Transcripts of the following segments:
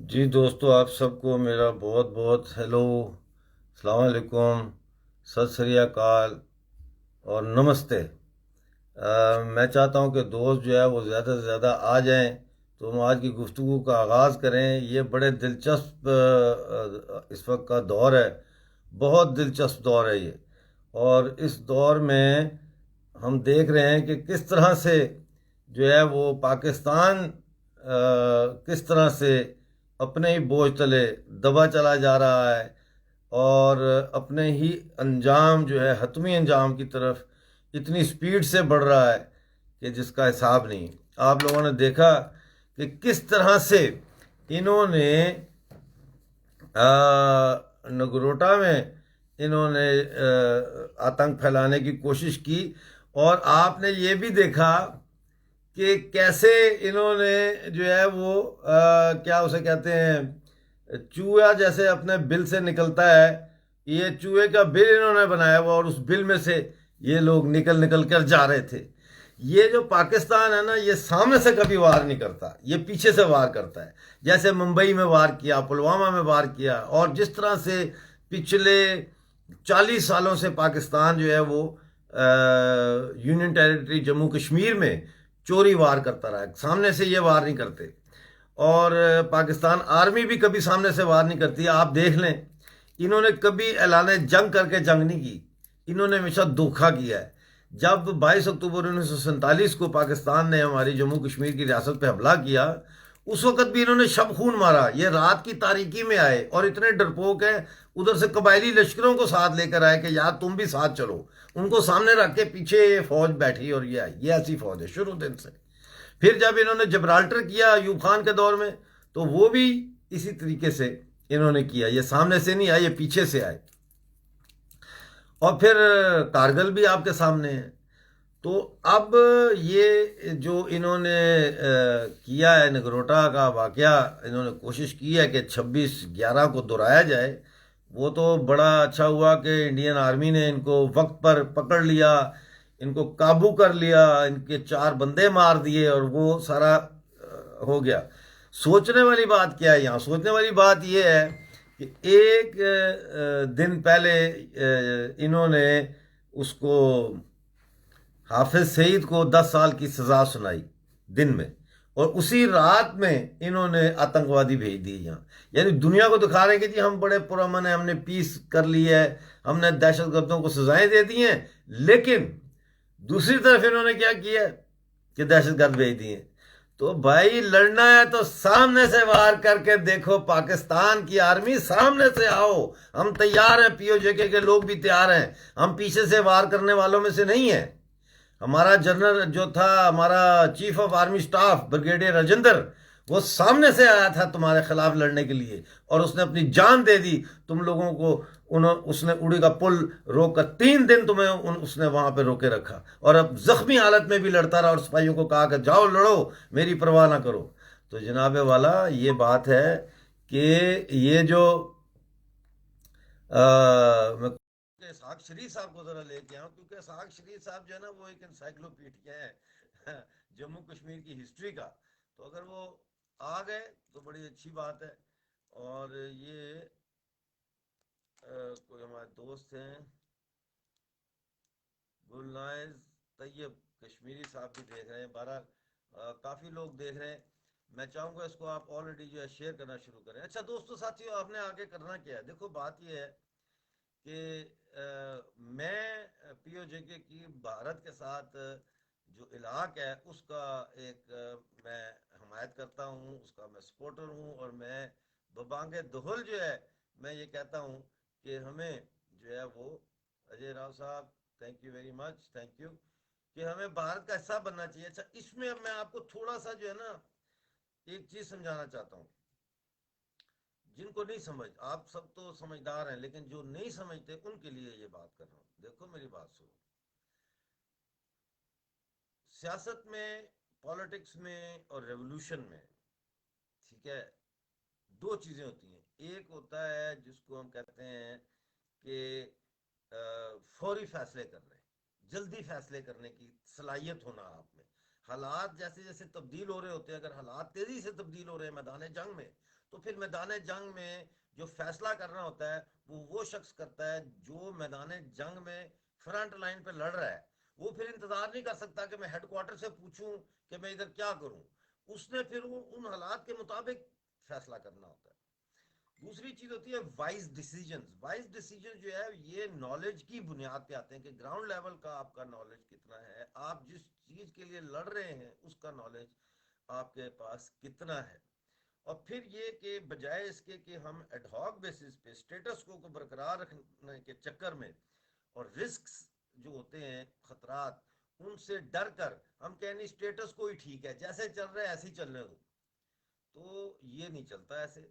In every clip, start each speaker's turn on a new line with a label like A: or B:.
A: जी दोस्तों, आप सबको मेरा बहुत बहुत हेलो, अस्सलाम वालेकुम, सत श्री अकाल और नमस्ते। मैं चाहता हूं कि दोस्त जो है वो ज़्यादा से ज़्यादा आ जाएं, तो हम आज की गुफ्तगू का आगाज़ करें। ये बड़े दिलचस्प इस वक्त का दौर है, बहुत दिलचस्प दौर है ये। और इस दौर में हम देख रहे हैं कि किस तरह से जो है वो पाकिस्तान किस तरह से अपने ही बोझ तले दबा चला जा रहा है और अपने ही अंजाम जो है हतमी अंजाम की तरफ इतनी स्पीड से बढ़ रहा है कि जिसका हिसाब नहीं। आप लोगों ने देखा कि किस तरह से इन्होंने नगरोटा में इन्होंने आतंक फैलाने की कोशिश की। और आपने ये भी देखा कि कैसे इन्होंने जो है वो क्या उसे कहते हैं, चूहा जैसे अपने बिल से निकलता है, ये चूहे का बिल इन्होंने बनाया हुआ और उस बिल में से ये लोग निकल निकल कर जा रहे थे। ये जो पाकिस्तान है ना, ये सामने से कभी वार नहीं करता, ये पीछे से वार करता है। जैसे मुंबई में वार किया, पुलवामा में वार किया, और जिस तरह से पिछले 40 सालों से पाकिस्तान जो है वो यूनियन टेरिटरी जम्मू कश्मीर में चोरी वार करता रहा है, सामने से ये वार नहीं करते। और पाकिस्तान आर्मी भी कभी सामने से वार नहीं करती। आप देख लें, इन्होंने कभी ऐलान जंग करके जंग नहीं की, इन्होंने हमेशा धोखा किया है। जब 22 अक्टूबर 1947 को पाकिस्तान ने हमारी जम्मू कश्मीर की रियासत पे हमला किया, उस वक्त भी इन्होंने शब खून मारा। ये रात की तारीकी में आए और इतने डरपोक हैं, उधर से कबायली लश्करों को साथ लेकर आए कि यार तुम भी साथ चलो। उनको सामने रख के पीछे ये फौज बैठी और ये आई। ये ऐसी फौज है शुरू दिन से। फिर जब इन्होंने जबराल्टर किया अयूब खान के दौर में, तो वो भी इसी तरीके से इन्होंने किया। ये सामने से नहीं आए, ये पीछे से आए। और फिर कारगिल भी आपके सामने है। तो अब ये जो इन्होंने किया है, नगरोटा का वाकया, इन्होंने कोशिश की है कि 26/11 को दोहराया जाए। वो तो बड़ा अच्छा हुआ कि इंडियन आर्मी ने इनको वक्त पर पकड़ लिया, इनको काबू कर लिया, इनके 4 बंदे मार दिए और वो सारा हो गया। सोचने वाली बात क्या है यहाँ? सोचने वाली बात यह है कि एक दिन पहले इन्होंने उसको हाफिज सईद को 10 साल की सजा सुनाई दिन में, और उसी रात में इन्होंने आतंकवादी भेज दिए यहाँ। यानी दुनिया को दिखा रहे हैं कि जी हम बड़े पुरअमन हैं, हमने पीस कर ली है, हमने दहशतगर्दों को सजाएं दे दी हैं। लेकिन दूसरी तरफ इन्होंने क्या किया कि दहशतगर्द भेज दिए। तो भाई लड़ना है तो सामने से वार करके देखो, पाकिस्तान की आर्मी सामने से आओ। हम तैयार हैं, पीओजेके के लोग भी तैयार हैं, हम पीछे से वार करने वालों में से नहीं है। हमारा जनरल जो था, हमारा chief of army staff brigadier Rajendra, वो सामने से आया था तुम्हारे खिलाफ लड़ने के लिए, और उसने अपनी जान दे दी तुम लोगों को। उसने उड़ी का पुल रोक कर 3 दिन तुम्हें उसने वहां पे रोके रखा, और अब जख्मी हालत में भी लड़ता रहा और सिपाहियों को कहा कि जाओ लड़ो, मेरी परवाह ना करो। तो जनाबे वाला ये बात है कि ये जो मैं इसहाक शरीफ साहब को जरा लेके आऊं, क्योंकि इसहाक शरीफ साहब जो है ना वो एक इंसाइक्लोपीडिया है जम्मू कश्मीर की हिस्ट्री का। तो अगर वो आ गए तो बड़ी अच्छी बात है। और ये कोई हमारे दोस्त हैं, गुलनाइज तैयब कश्मीरी साहब भी देख रहे हैं। बहरहाल काफ़ी लोग देख रहे हैं। मैं चाहूँगा इसको आप ऑलरेडी जो है शेयर करना शुरू करें। अच्छा दोस्तों, साथियों, आपने आगे करना क्या है? देखो बात यह है कि मैं पीओजेके की भारत के साथ जो इलाक है उसका एक मैं हमायत करता हूँ, उसका मैं सपोर्टर हूँ। और मैं बबांगे दहल जो है, मैं ये कहता हूँ कि हमें जो है वो, अजय राव साहब thank you very much, thank you, कि हमें भारत का हिस्सा बनना चाहिए। अच्छा, इसमें अब मैं आपको थोड़ा सा जो है ना एक चीज समझाना चाहता हूँ। जिनको नहीं समझ, आप सब तो समझदार हैं, लेकिन जो नहीं समझते उनके लिए ये बात कर रहा हूं। देखो मेरी बात सुनो। सियासत में, पॉलिटिक्स में और रेवोल्यूशन में, ठीक है, 2 चीजें होती हैं। एक होता है जिसको हम कहते हैं कि फौरी फैसले करने, जल्दी फैसले करने की सलाहियत होना आप में। हालात जैसे जैसे तब्दील हो रहे होते हैं, अगर हालात तेजी से तब्दील हो रहे हैं मैदान जंग में, तो फिर मैदान जंग में जो फैसला करना होता है वो शख्स करता है जो मैदान जंग में फ्रंट लाइन पे लड़ रहा है। वो फिर इंतजार नहीं कर सकता कि मैं हेडक्वार्टर से पूछूं कि मैं इधर क्या करूं। उसने फिर उन हालात के मुताबिक फैसला करना होता है। दूसरी चीज होती है वाइज डिसीजंस। वाइज डिसीजन जो है ये नॉलेज की बुनियाद पे आते हैं कि ग्राउंड लेवल का आपका नॉलेज कितना है, आप जिस चीज के लिए लड़ रहे हैं उसका नॉलेज आपके पास कितना है। और फिर ये कि बजाय इसके कि हम एडहॉक बेसिस पे स्टेटस को बरकरार रखने के चक्कर में और रिस्क्स जो होते हैं खतरात उनसे डर कर हम कहें नहीं स्टेटस को ही ठीक है, जैसे चल रहा है ऐसे ही चलने दो, तो ये नहीं चलता ऐसे।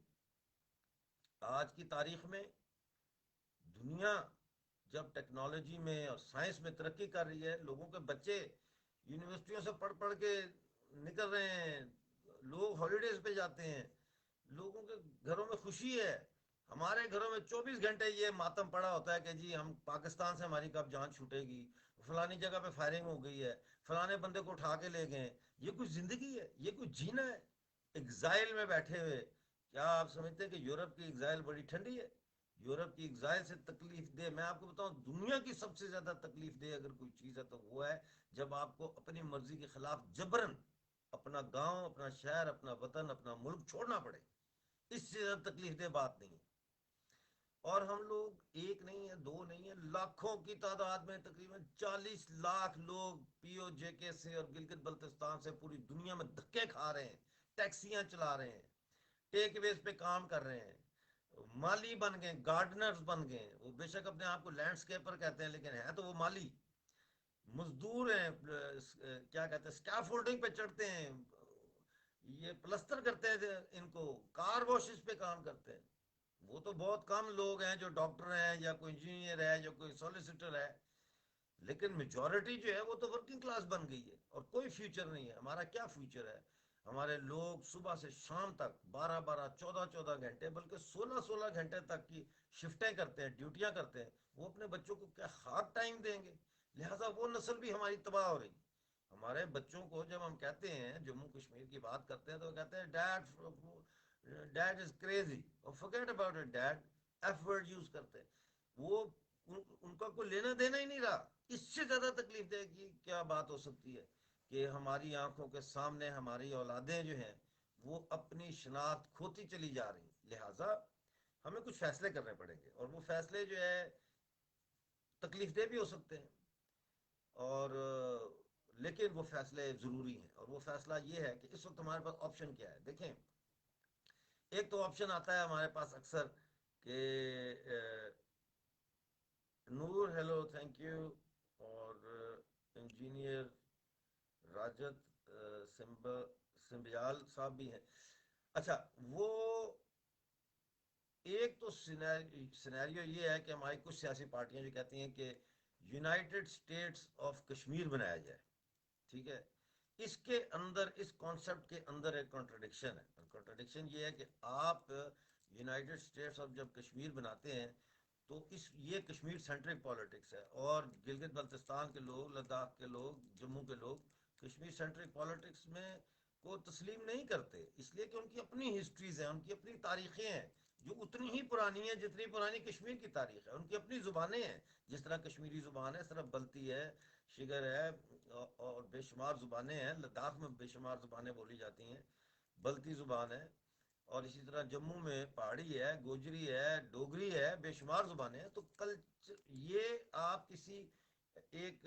A: आज की तारीख में दुनिया जब टेक्नोलॉजी में और साइंस में तरक्की कर रही है, लोगों के बच्चे यूनिवर्सिटियों से पढ़ पढ़ के निकल रहे हैं, लोग हॉलीडेज पे जाते हैं, लोगों के घरों में खुशी है। हमारे घरों में 24 घंटे ये मातम पड़ा होता है कि जी हम पाकिस्तान से हमारी कब जान छूटेगी, फलानी जगह पे फायरिंग हो गई है, फलाने बंदे को उठा के ले गए। ये कोई जिंदगी है? ये कोई जीना है? एग्जाइल में बैठे हुए। क्या आप समझते हैं कि यूरोप की एग्जाइल बड़ी ठंडी है? यूरोप की एग्जाइल से तकलीफ दे, मैं आपको बताऊं दुनिया की सबसे ज्यादा तकलीफ दे अगर कोई चीज है तो वो है जब आपको अपनी मर्जी के खिलाफ जबरन अपना गांव, अपना शहर, अपना वतन, अपना मुल्क छोड़ना पड़े। इससे ज्यादा तकलीफ दे बात नहीं है। और हम लोग एक नहीं है, दो नहीं है, लाखों की तादाद में तकरीबन 40 लाख लोग पीओजेके से और गिलगित बल्तिस्तान से पूरी दुनिया में धक्के खा रहे हैं, टैक्सियां चला रहे हैं, टेकवेज पे काम कर रहे हैं, माली बन गए, गार्डनर्स बन गए। वो बेशक अपने आप को लैंडस्केपर कहते हैं लेकिन है तो वो माली, मजदूर हैं, क्या कहते हैं, स्कैफोल्डिंग पे चढ़ते हैं, ये प्लस्तर करते हैं, इनको कार वॉशेस पे काम करते हैं। वो तो बहुत कम लोग हैं जो डॉक्टर हैं या कोई इंजीनियर है या कोई सॉलिसिटर है, लेकिन मेजोरिटी जो है वो तो वर्किंग क्लास बन गई है और कोई फ्यूचर नहीं है। हमारा क्या फ्यूचर है? हमारे लोग सुबह से शाम तक 12-12, 14-14 घंटे, बल्कि 16-16 घंटे तक की शिफ्टें करते हैं, ड्यूटियां करते हैं। वो अपने बच्चों को क्या हाफ टाइम देंगे? लिहाजा वो नस्ल भी हमारी तबाह हो रही। हमारे बच्चों को जब हम कहते हैं, जम्मू कश्मीर की बात करते हैं, तो कहते हैं डैड इज क्रेजी, और forget about it dad, F word use करते हैं। वो उनका कोई लेना देना ही नहीं रहा। इससे ज्यादा तकलीफ दे की क्या बात हो सकती है कि हमारी आंखों के सामने हमारी औलादें जो हैं वो अपनी शनाख्त खोती चली जा रही। लिहाजा हमें कुछ फैसले करने पड़ेंगे और वो फैसले जो है तकलीफ दे भी हो सकते हैं, और लेकिन वो फैसले जरूरी हैं। और वो फैसला ये है कि इस वक्त हमारे पास ऑप्शन क्या है। देखें, एक तो ऑप्शन आता है हमारे पास अक्सर कि नूर, हेलो, थैंक यू, और इंजीनियर राजत सिंबियाल साहब भी हैं। अच्छा, वो एक तो सिनेरियो ये है कि हमारी कुछ सियासी पार्टियां जो कहती हैं कि यूनाइटेड स्टेट्स ऑफ कश्मीर बनाया जाए। ठीक है, इसके अंदर, इस कॉन्सेप्ट के अंदर एक कॉन्ट्रडिक्शन है। और कॉन्ट्रडिक्शन ये है कि आप यूनाइटेड स्टेट्स ऑफ जब कश्मीर बनाते हैं तो इस ये कश्मीर सेंट्रिक पॉलिटिक्स है, और गिलगित बल्तिस्तान के लोग, लद्दाख के लोग, जम्मू के लोग कश्मीर सेंट्रिक पॉलिटिक्स में को तस्लीम नहीं करते, इसलिए कि उनकी अपनी हिस्ट्रीज हैं, उनकी अपनी तारीखें हैं जो उतनी ही पुरानी है जितनी पुरानी कश्मीर की तारीख है। उनकी अपनी जुबानें हैं, जिस तरह कश्मीरी जुबान है इस तरह बल्ती है, शिगर है, और बेशुमार जुबानें हैं। लद्दाख में बेशुमार जुबानें बोली जाती हैं, बल्ती जुबान है। और इसी तरह जम्मू में पहाड़ी है, गोजरी है, डोगरी है, बेशुमार जुबानें हैं। तो कल्चर ये आप किसी एक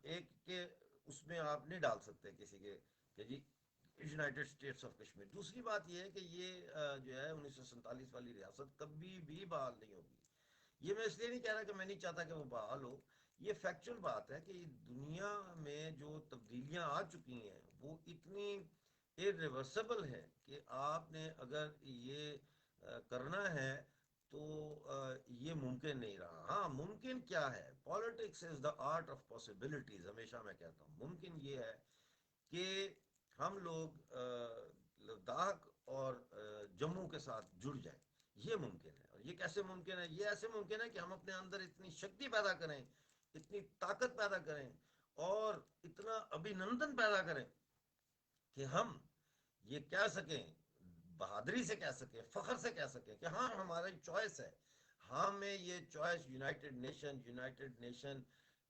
A: एक के उसमें आप नहीं डाल सकते किसी के कि जी यूनाइटेड स्टेट्स ऑफ कश्मीर। दूसरी बात यह है कि ये जो है 1947 वाली रियासत कभी भी बहाल नहीं होगी। ये मैं इसलिए नहीं कह रहा कि मैं नहीं चाहता कि वो बहाल हो, ये फैक्चुअल बात है कि दुनिया में जो तब्दीलियां आ चुकी हैं वो इतनी इरिवर्सिबल है कि आपने अगर ये करना है तो ये मुमकिन नहीं रहा। हाँ, मुमकिन क्या है? Politics is the art of possibilities, हमेशा मैं कहता हूँ। मुमकिन ये है कि हम लोग लद्दाख और जम्मू के साथ जुड़ जाएं। ये मुमकिन है। और ये कैसे मुमकिन है? ये ऐसे मुमकिन है कि हम अपने अंदर इतनी शक्ति पैदा करें, इतनी ताकत पैदा करें और इतना अभिनंदन पैदा करें कि हम ये कह सकें बहादुरी से कह सके, फख्र से कह सके कि हाँ हमारी चॉइस है, हमें ये choice United nation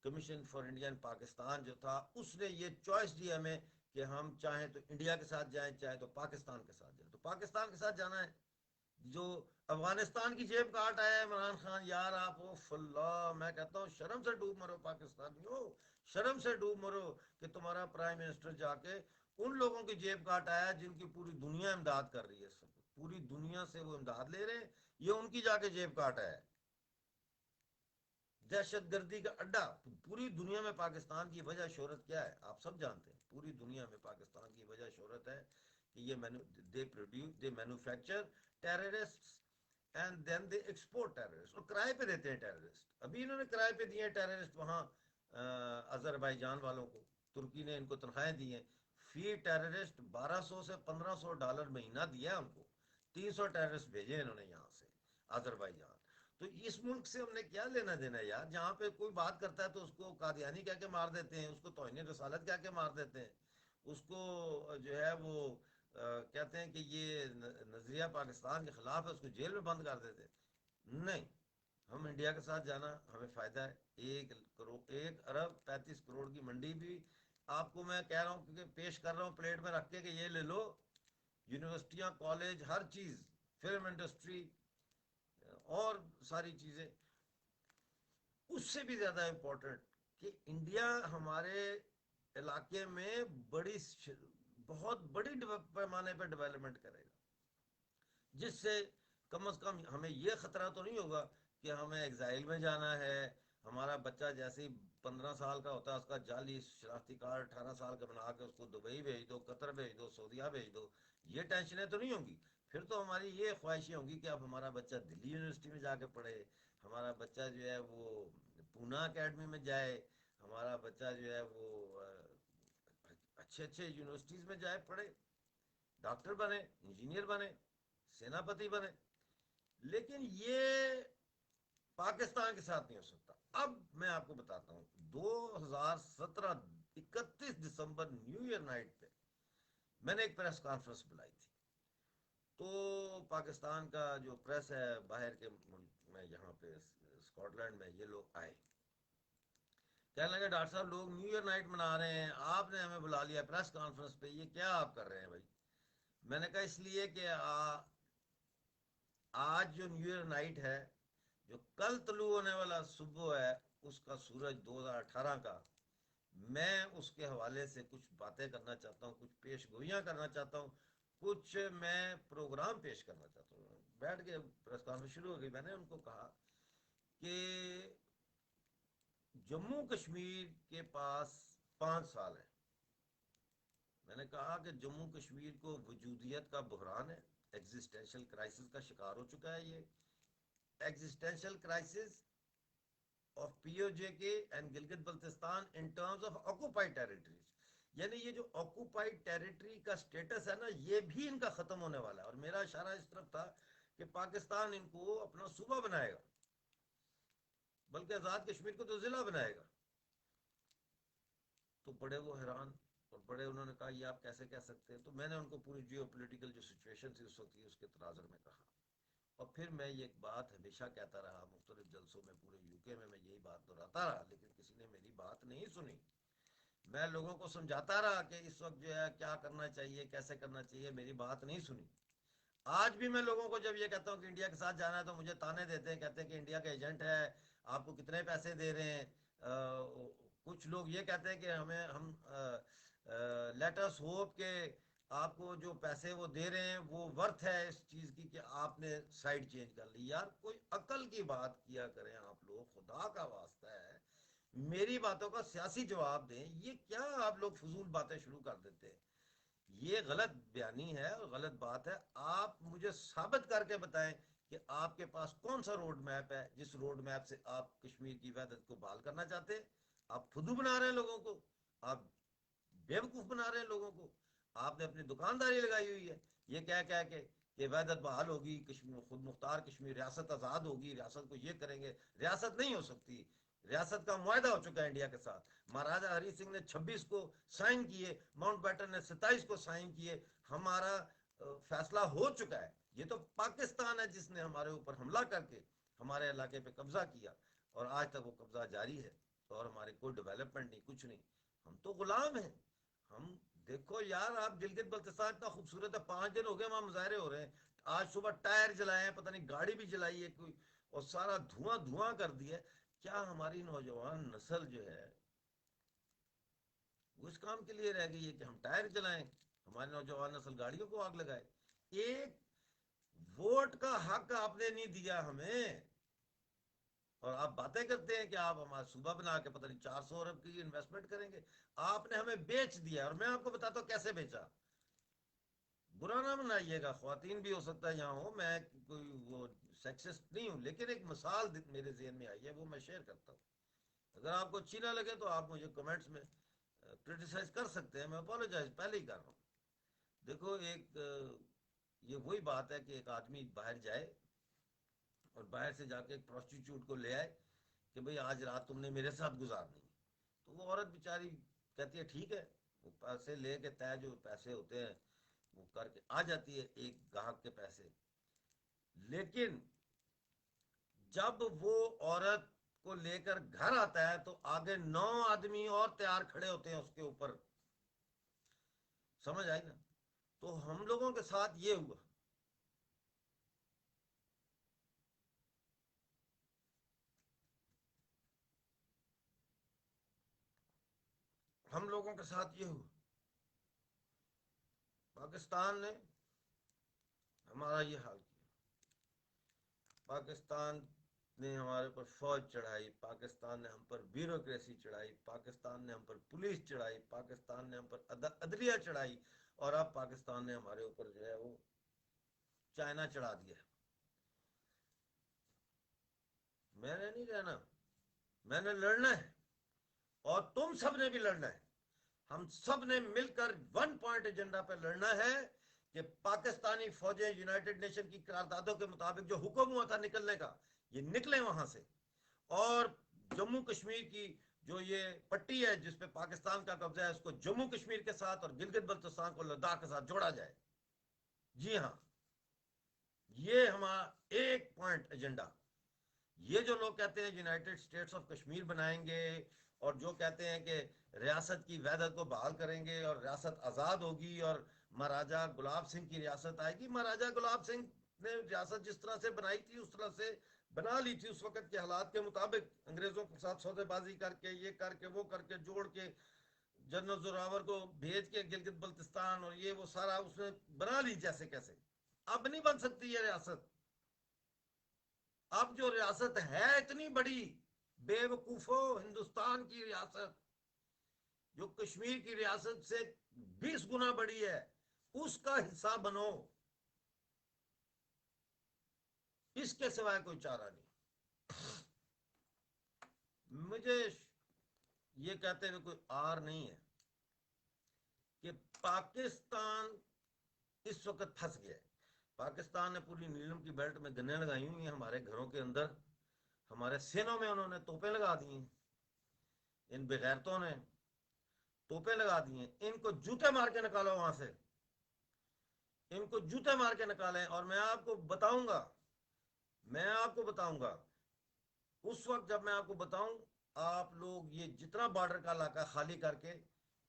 A: commission for India and Pakistan जो था उसने ये चॉइस दी हमें कि हम चाहें तो इंडिया के साथ जाएं, चाहे तो पाकिस्तान के साथ जाएं, तो पाकिस्तान के साथ जाना है। जो अफगानिस्तान की जेब काट आया है इमरान खान, यार आप वो फुल्ला, मैं कहता हूँ शर्म से डूब मरो पाकिस्तानियों, शर्म से डूब मरो कि तुम्हारा प्राइम मिनिस्टर जाके उन लोगों की जेब काट आया जिनकी पूरी दुनिया इमदाद कर रही है, सब पूरी दुनिया से वो इमदाद ले रहे हैं, ये उनकी जाके जेब काट है। दहशतगर्दी का अड्डा पूरी दुनिया में पाकिस्तान की वजह शोहरत क्या है आप सब जानते हैं, पूरी दुनिया में पाकिस्तान की वजह शोहरत है कि ये they manufacture terrorist and then they export terrorist, और किराए पे देते हैं टेररिस्ट। अभी इन्होंने किराए पे दिए टेररिस्ट वहां अजरबैजान वालों को, तुर्की ने इनको तनख्वाहें दी हैं, फी टेररिस्ट 1200 से 1500 डॉलर महीना दिया है उनको, 300 टेररिस्ट भेजे इन्होंने यहाँ से अजरबैजान। तो इस मुल्क से हमने क्या लेना देना है यार, जहाँ पे कोई बात करता है तो उसको कादियानी कह के मार देते हैं, उसको तौहीन रसालत कह के मार देते हैं, उसको जो है वो कहते हैं कि ये नजरिया पाकिस्तान के खिलाफ है, उसको जेल में बंद कर देते हैं। नहीं, हम इंडिया के साथ जाना हमें फायदा है। 1 करोड़ 1 अरब 35 करोड़ की मंडी भी आपको मैं कह रहा हूँ, क्योंकि पेश कर रहा हूँ प्लेट में रख के कि ये ले लो, यूनिवर्सिटियां कॉलेज हर चीज, फिल्म इंडस्ट्री और सारी चीजें, उससे भी ज्यादा इंपॉर्टेंट कि इंडिया हमारे इलाके में बहुत बड़ी पैमाने पर डेवलपमेंट करेगा, जिससे कम से कम हमें यह खतरा तो नहीं होगा कि हमें एग्जाइल में जाना है, हमारा बच्चा जैसे ही 15 साल का होता है उसका जाली शनाख्ती कार्ड 18 साल का बना के उसको दुबई भेज दो, कतर भेज दो, सऊदीया भेज दो, ये टेंशनें तो नहीं होंगी। फिर तो हमारी ये ख्वाहिशें होंगी कि अब हमारा बच्चा दिल्ली यूनिवर्सिटी में जाके पढ़े, हमारा बच्चा जो है वो पूना अकेडमी में जाए, हमारा बच्चा जो है वो अच्छे अच्छे यूनिवर्सिटीज़ में जाए पढ़े, डॉक्टर बने, इंजीनियर बने, सेनापति बने। लेकिन ये पाकिस्तान के साथ नहीं हो सकता। अब मैं आपको बताता हूँ, 2017 31 दिसंबर न्यू ईयर नाइट पे मैंने एक प्रेस कॉन्फ्रेंस बुलाई थी। तो पाकिस्तान का जो प्रेस है बाहर के मुल्क में, यहाँ पे स्कॉटलैंड में, ये लोग आए, कहने लगे डॉक्टर साहब लोग न्यू ईयर नाइट मना रहे हैं, आपने हमें बुला लिया प्रेस कॉन्फ्रेंस पे, ये क्या आप कर रहे हैं भाई। मैंने कहा इसलिए कि आज जो न्यू ईयर नाइट है, जो कल तलू होने वाला सुबह है, उसका सूरज 2018 का, मैं उसके हवाले से कुछ बातें करना चाहता हूँ, कुछ पेश गोइयाँ करना चाहता हूँ, कुछ मैं प्रोग्राम पेश करना चाहता हूँ। बैठ के प्रेस कॉन्फ्रेंस शुरू हो गई, मैंने उनको कहा कि जम्मू कश्मीर के पास 5 साल है। मैंने कहा कि जम्मू कश्मीर को वजूदियत का बहरान है, एग्जिस्टेंशियल क्राइसिस का शिकार हो चुका है ये, existential crisis of PoJ and Gilgit Baltistan in terms of occupied territories, यानी ये जो ऑक्युपाइड टेरिटरी का स्टेटस है ना, ये भी इनका खत्म होने वाला है। और मेरा इशारा इस तरफ था कि पाकिस्तान इनको अपना सूबा बनाएगा, बल्कि आजाद कश्मीर को तो जिला बनाएगा। तो बड़े वो हैरान, और बड़े उन्होंने कहा ये आप कैसे कह सकते हैं। तो मैंने उनको पूरी जियो पोलिटिकल जो सिचुएशन थी उस वक्त की उसके तनाजर में कहा। और फिर मैं ये एक बात हमेशा कहता रहा, मुख्तलिफ जलसों में पूरे यूके में मैं यही बात दोहराता रहा, लेकिन किसी ने मेरी बात नहीं सुनी। मैं लोगों को समझाता रहा कि इस वक्त जो है क्या करना चाहिए, कैसे करना चाहिए, मेरी बात नहीं सुनी। आज भी मैं लोगों को जब ये कहता हूँ कि इंडिया के साथ जाना है तो मुझे ताने देते हैं, कहते हैं कि इंडिया का एजेंट है, आपको कितने पैसे दे रहे हैं। कुछ लोग ये कहते हैं कि हमें हम लेट अस होप के आपको जो पैसे वो दे रहे हैं वो वर्थ है इस चीज़ की कि आपने साइड चेंज कर ली। यार कोई अकल की बात किया करें आप लोग, खुदा का वास्ता है, मेरी बातों का सियासी जवाब दें। ये क्या आप लोग फजूल बातें शुरू कर देते हैं, ये गलत बयानी है और गलत बात है। आप मुझे साबित करके बताएं कि आपके पास कौन सा रोड मैप है जिस रोड मैप से आप कश्मीर की वहदत को बहाल करना चाहते हैं। आप फुदू बना रहे हैं लोगों को, आप बेवकूफ बना रहे हैं लोगों को। आपने अपनी दुकानदारी लगाई हुई है ये कह कह के कि वहदत बहाल होगी, कश्मीर खुद मुख्तार कश्मीर, रियासत आज़ाद होगी, रियासत को ये करेंगे। रियासत नहीं हो सकती, रियासत का मुआहदा हो चुका है इंडिया के साथ। महाराजा हरी सिंह ने 26 को साइन किए, माउंट बैटन ने 27 को साइन किए। हमारा फैसला हो चुका है। ये तो पाकिस्तान है जिसने हमारे ऊपर हमला करके हमारे इलाके पे कब्जा किया, और आज तक वो कब्जा जारी है, और हमारी कोई डेवलपमेंट नहीं, कुछ नहीं। हम तो गुलाम हैं। हम देखो यार, आप गिलगित बल्तिस्तान इतना खूबसूरत है, 5 दिन हो गए वहां मुजाहरे हो रहे हैं। आज सुबह टायर जलाए हैं, पता नहीं गाड़ी भी जलाई है कोई, और सारा धुआं धुआं कर दिया है। क्या हमारी नौजवान नस्ल जो है वो इस काम के लिए रह गई है कि हम टायर जलाएं, हमारी नौजवान नस्ल गाड़ियों को आग लगाए? एक वोट का हक आपने नहीं दिया हमें, और आप बातें करते हैं कि आप हमारा सूबा बना के पता नहीं 400 अरब की इन्वेस्टमेंट करेंगे। आपने हमें बेच दिया, और मैं आपको बताता हूँ कैसे बेचा। बुरा ना मनाइएगा, ख्वातीन भी हो सकता है यहाँ हो, मैं कोई वो सेक्सिस्ट नहीं हूँ, लेकिन एक मिसाल मेरे जहन में आई है, वो मैं शेयर करता हूँ। अगर आपको अच्छी ना लगे तो आप मुझे कमेंट्स में क्रिटिसाइज कर सकते हैं, मैं अपोलोजाइज पहले ही कर रहा हूँ। देखो, ये वही बात है कि एक आदमी बाहर जाए और बाहर से जाके एक प्रोस्टिट्यूट को ले आए कि भाई आज रात तुमने मेरे साथ गुजारनी है। तो वो औरत बेचारी कहती है ठीक है, वो पैसे ले के तय जो पैसे होते हैं वो करके आ जाती है, एक ग्राहक के पैसे। लेकिन जब वो औरत को लेकर घर आता है तो आगे 9 आदमी और तैयार खड़े होते हैं उसके ऊपर। समझ आई ना? तो हम लोगों के साथ ये हुआ। हम लोगों के साथ ये हुआ, पाकिस्तान ने हमारा ये हाल किया। पाकिस्तान ने हमारे ऊपर फौज चढ़ाई, पाकिस्तान ने हम पर ब्यूरोक्रेसी चढ़ाई, पाकिस्तान ने हम पर पुलिस चढ़ाई, पाकिस्तान ने हम पर अदलिया चढ़ाई, और अब पाकिस्तान ने हमारे ऊपर जो है वो चाइना चढ़ा दिया। मैंने नहीं रहना, मैंने लड़ना है, और तुम सब ने भी लड़ना है। हम सब ने मिलकर 1 पॉइंट एजेंडा पर लड़ना है कि पाकिस्तानी फौजें यूनाइटेड नेशन की करारदादों के मुताबिक जो हुक्म हुआ था निकलने का, ये निकले वहां से, और जम्मू कश्मीर की जो ये पट्टी है जिसपे पाकिस्तान का कब्जा है, उसको जम्मू कश्मीर के साथ और गिलगित बल्तिस्तान को लद्दाख के साथ जोड़ा जाए। जी हाँ, ये हमारा 1 पॉइंट एजेंडा। ये जो लोग कहते हैं यूनाइटेड स्टेट्स ऑफ कश्मीर बनाएंगे, और जो कहते हैं कि रियासत की वहदत को बहाल करेंगे और रियासत आज़ाद होगी और महाराजा गुलाब सिंह की रियासत आएगी। महाराजा गुलाब सिंह ने रियासत जिस तरह से बनाई थी उस तरह से बना ली थी, उस वक्त के हालात के मुताबिक, अंग्रेजों के साथ सौदेबाजी करके, ये करके वो करके, जोड़ के जनरल जोरावर को भेज के गिलगित बल्तिस्तान और ये वो सारा उसने बना ली जैसे कैसे। अब नहीं बन सकती ये रियासत। अब जो रियासत है इतनी बड़ी, बेवकूफो, हिंदुस्तान की रियासत जो कश्मीर की रियासत से 20 गुना बड़ी है, उसका हिस्सा बनो। इसके सिवाय कोई चारा नहीं। मुझे ये कहते हुए कोई आर नहीं है कि पाकिस्तान इस वक्त फंस गया है। पाकिस्तान ने पूरी नीलम की बेल्ट में गन्ने लगाई हुई हैं, हमारे घरों के अंदर, हमारे सेनों में उन्होंने तोपें लगा दी हैं। इन बेगैरतों ने तोपें लगा दी हैं। इनको जूते मार के निकालो वहां से, इनको जूते मार के निकालें। और मैं आपको बताऊंगा उस वक्त जब मैं आपको बताऊं, आप लोग ये जितना बॉर्डर का इलाका खाली करके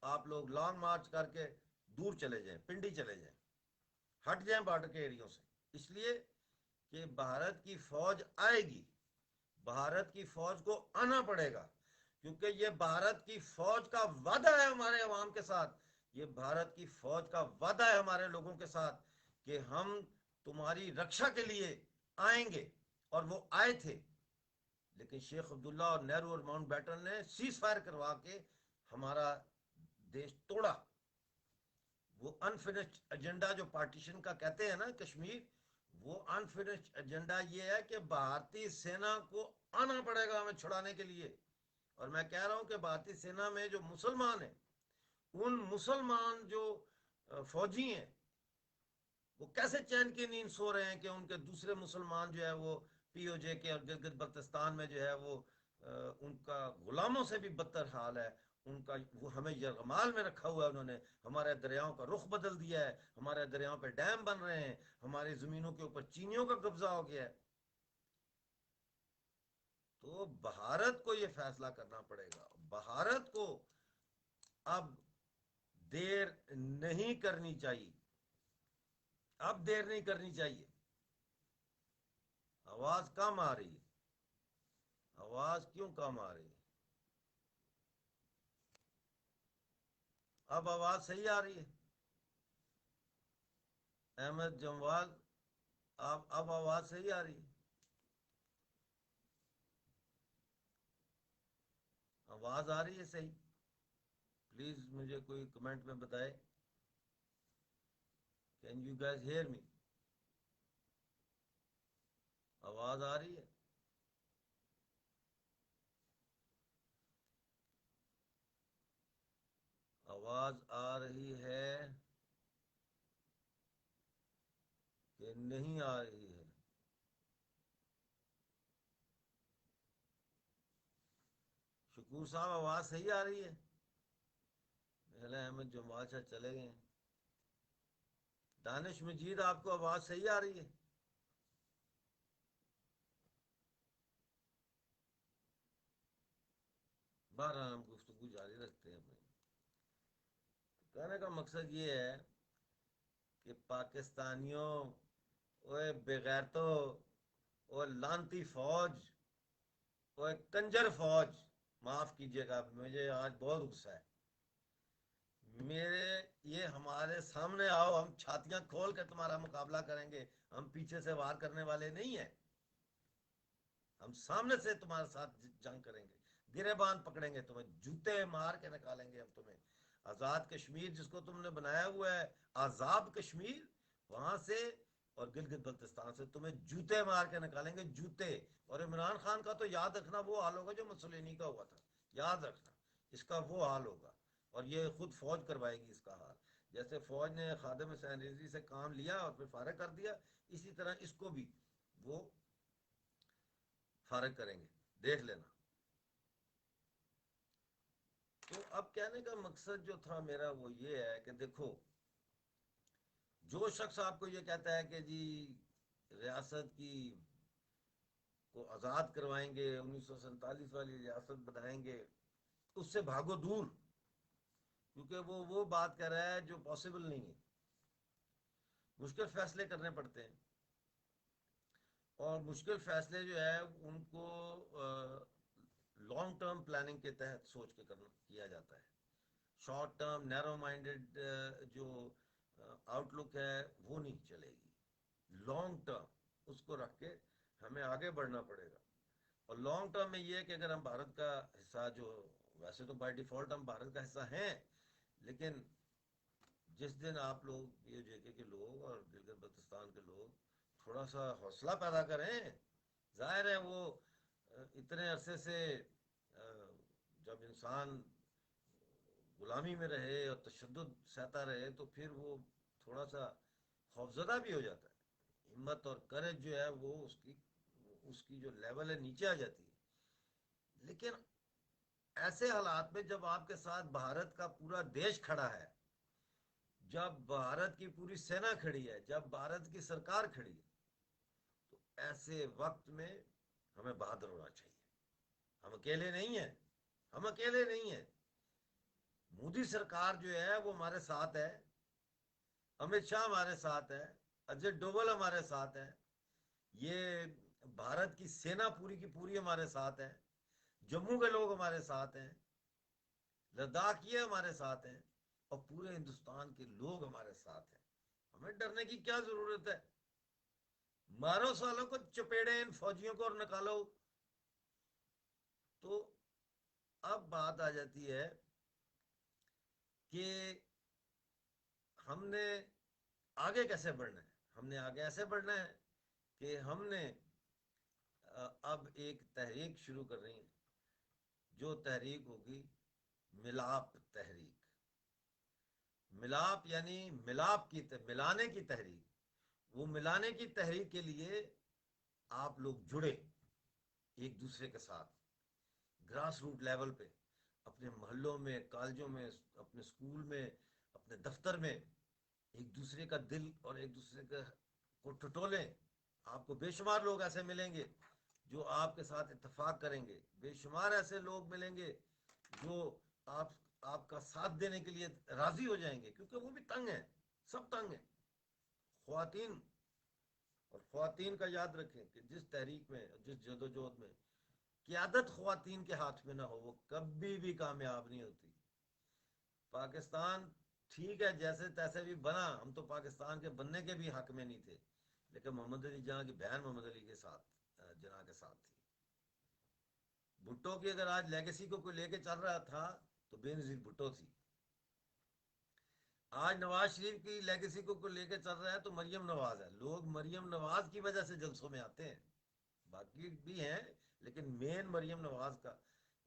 A: आप लोग लॉन्ग मार्च करके दूर चले जाएं, पिंडी चले जाएं, हट जाएं बॉर्डर के एरियो से। इसलिए कि भारत की फौज आएगी, भारत की फौज को आना पड़ेगा, क्योंकि ये भारत की फौज का वादा है हमारे अवाम के साथ, ये भारत की फौज का वादा है हमारे लोगों के साथ कि हम तुम्हारी रक्षा के लिए आएंगे। और वो आए थे, लेकिन शेख अब्दुल्ला और नेहरू और माउंट बैटन ने सीज फायर करवा के हमारा देश तोड़ा। वो अनफिनिश्ड एजेंडा जो पार्टीशन का कहते हैं ना कश्मीर, वो अनफिनिश्ड एजेंडा ये है कि भारतीय सेना को आना पड़ेगा हमें छुड़ाने के लिए। और मैं कह रहा हूं कि भारतीय सेना में जो मुसलमान हैं, उन मुसलमान जो फौजी हैं, वो कैसे चैन की नींद सो रहे हैं कि उनके दूसरे मुसलमान जो है वो पीओजे के और गिलगित बल्तिस्तान में जो है वो उनका गुलामों से भी बदतर हाल है। उनका वो हमें यरगमाल में रखा हुआ है। उन्होंने हमारे दरियाओं का रुख बदल दिया है, हमारे दरियाओं पे डैम बन रहे हैं, हमारी जमीनों के ऊपर चीनियों का कब्जा हो गया है। तो भारत को ये फैसला करना पड़ेगा, भारत को अब देर नहीं करनी चाहिए, अब देर नहीं करनी चाहिए। आवाज कम आ रही है, आवाज क्यों कम आ रही है? अब आवाज सही आ रही है? अहमद जमवाल, आप अब आवाज सही आ रही है? आवाज आ रही है सही? प्लीज मुझे कोई कमेंट में बताए। Can you guys hear me? आवाज आ रही है? आवाज आ रही है कि नहीं आ रही है? शकूर साहब, आवाज सही आ रही है? पहले अहमद जमाल शाह चले गए हैं। दानिश मजीद, आपको आवाज सही आ रही है? बहरहाल हम गुफ्तगू जारी रखते हैं अपनी। कहने का मकसद ये है कि पाकिस्तानियों, ओए बेगैरतो, ओए लानती फौज, ओए कंजर फौज, माफ कीजिएगा मुझे आज बहुत गुस्सा है। मेरे ये हमारे सामने आओ, हम छातियां खोल कर तुम्हारा मुकाबला करेंगे, हम पीछे से वार करने वाले नहीं है। हम सामने से तुम्हारे साथ जंग करेंगे, गिरेबान पकड़ेंगे, तुम्हें जूते मार के निकालेंगे हम तुम्हें। आजाद कश्मीर जिसको तुमने बनाया हुआ है, आजाद कश्मीर, वहां से और गिलगित बल्तिस्तान से तुम्हें जूते मार के निकालेंगे, जूते। और इमरान खान का तो याद रखना वो हाल होगा जो मुसोलिनी का हुआ था, याद रखना, इसका वो हाल होगा। और ये खुद फौज करवाएगी इसका हाल। जैसे फौज ने खादिम हुसैन रिजवी से काम लिया और फिर फारग कर दिया, इसी तरह इसको भी वो फारग करेंगे, देख लेना। तो अब कहने का मकसद जो था मेरा वो ये है कि देखो, जो शख्स आपको ये कहता है कि जी रियासत की को आज़ाद करवाएंगे, 1947 वाली रियासत बनाएंगे, उससे भागो दूर, क्योंकि वो बात कर रहा है जो पॉसिबल नहीं है। मुश्किल फैसले करने पड़ते हैं, और मुश्किल फैसले जो है उनको लॉन्ग टर्म प्लानिंग के तहत सोच के करना किया जाता है। शॉर्ट टर्म नैरो माइंडेड जो आउटलुक है वो नहीं चलेगी। लॉन्ग टर्म उसको रख के हमें आगे बढ़ना पड़ेगा। और लॉन्ग टर्म में ये है कि अगर हम भारत का हिस्सा, जो वैसे तो बाय डिफॉल्ट हम भारत का हिस्सा हैं, लेकिन जिस दिन आप लोग, ये जेके के लोग और गिलगित बल्तिस्तान के लोग थोड़ा सा हौसला पैदा करें, जाहिर है वो इतने अरसे से जब इंसान गुलामी में रहे और तशद्दुद सहता रहे तो फिर वो थोड़ा सा खौफजदा भी हो जाता है। हिम्मत और करेज जो है वो उसकी उसकी जो लेवल है नीचे आ जाती है। लेकिन ऐसे हालात में जब आपके साथ भारत का पूरा देश खड़ा है, जब भारत की पूरी सेना खड़ी है, जब भारत की सरकार खड़ी है, तो ऐसे वक्त में हमें बहादुर होना चाहिए। हम अकेले नहीं हैं, हम अकेले नहीं हैं। मोदी सरकार जो है वो हमारे साथ है, अमित शाह हमारे साथ है, अजय डोभाल हमारे साथ है, ये भारत की सेना पूरी की पूरी हमारे साथ है, जम्मू के लोग हमारे साथ हैं, लद्दाख ये हमारे साथ हैं, और पूरे हिंदुस्तान के लोग हमारे साथ हैं। हमें डरने की क्या जरूरत है? मारो सालों को, चपेड़े इन फौजियों को और निकालो। तो अब बात आ जाती है कि हमने आगे कैसे बढ़ना है। हमने आगे ऐसे बढ़ना है कि हमने अब एक तहरीक शुरू कर रही है, जो तहरीक होगी मिलाप तहरीक। मिलाप यानी मिलाप की मिलाने की तहरीक। वो मिलाने की तहरीक के लिए आप लोग जुड़े एक दूसरे के साथ, ग्रास रूट लेवल पे। अपने मोहल्लों में, कॉलेजों में, अपने स्कूल में, अपने दफ्तर में एक दूसरे का दिल और एक दूसरे का को टटोलें। आपको बेशुमार लोग ऐसे मिलेंगे जो आपके साथ इत्तेफाक करेंगे, बेशुमार ऐसे लोग मिलेंगे जो आप आपका साथ देने के लिए राजी हो जाएंगे, क्योंकि वो भी तंग है, सब तंग है। ख्वातीन, और ख्वातीन का याद रखें कि जिस तहरीक में, जिस जदोजहद में क्यादत ख्वातीन के हाथ में ना हो, वो कभी भी कामयाब नहीं होती। पाकिस्तान ठीक है जैसे तैसे भी बना, हम तो पाकिस्तान के बनने के भी हक में नहीं थे, लेकिन मोहम्मद अली जहाँ की बहन मोहम्मद अली के साथ, जना के साथ थी। भुट्टो की अगर आज लेगेसी को कोई लेके चल रहा था तो बेनजीर भुट्टो थी। आज नवाज शरीफ की लेगेसी को कोई लेके चल रहा है तो मरियम नवाज है। लोग मरियम नवाज की वजह से जलसों में आते हैं, बाकी भी हैं, लेकिन मेन मरियम नवाज का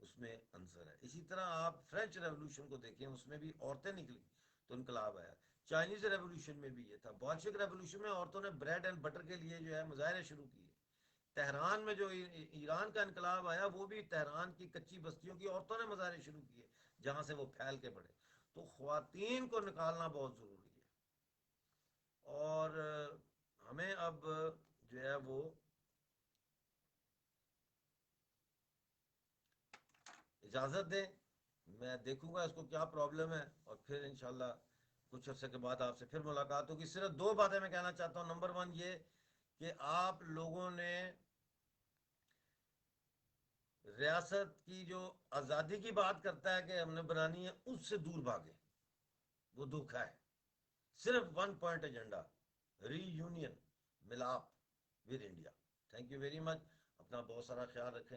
A: उसमें आंसर है। इसी तरह आप फ्रेंच रेवोल्यूशन को देखें, उसमें भी औरतें निकली तो इनकलाब आया। चाइनीज रेवोल्यूशन में भी ये था। बॉल्शेविक रेवोल्यूशन में औरतों ने ब्रेड एंड बटर के लिए जो है मुजाहरे शुरू किए। तेहरान में जो ईरान का इनकलाब आया, वो भी तेहरान की कच्ची बस्तियों की औरतों ने मुजाहरे शुरू किए, जहां से वो फैल के पड़े। तो ख्वातीन को निकालना बहुत जरूरी है। और हमें अब जो है वो इजाज़त दें, मैं देखूंगा इसको क्या प्रॉब्लम है, और फिर इंशाल्लाह कुछ अर्से के बाद आपसे फिर मुलाकात होगी। सिर्फ दो बातें मैं कहना चाहता हूँ। नंबर वन ये कि आप लोगों ने रियासत की जो आज़ादी की बात करता है कि हमने बनानी है, उससे दूर भागे, वो धोखा है। सिर्फ वन पॉइंट एजेंडा, रीयूनियन, मिलाप with India. Thank you very much. अपना बहुत सारा ख्याल रखें।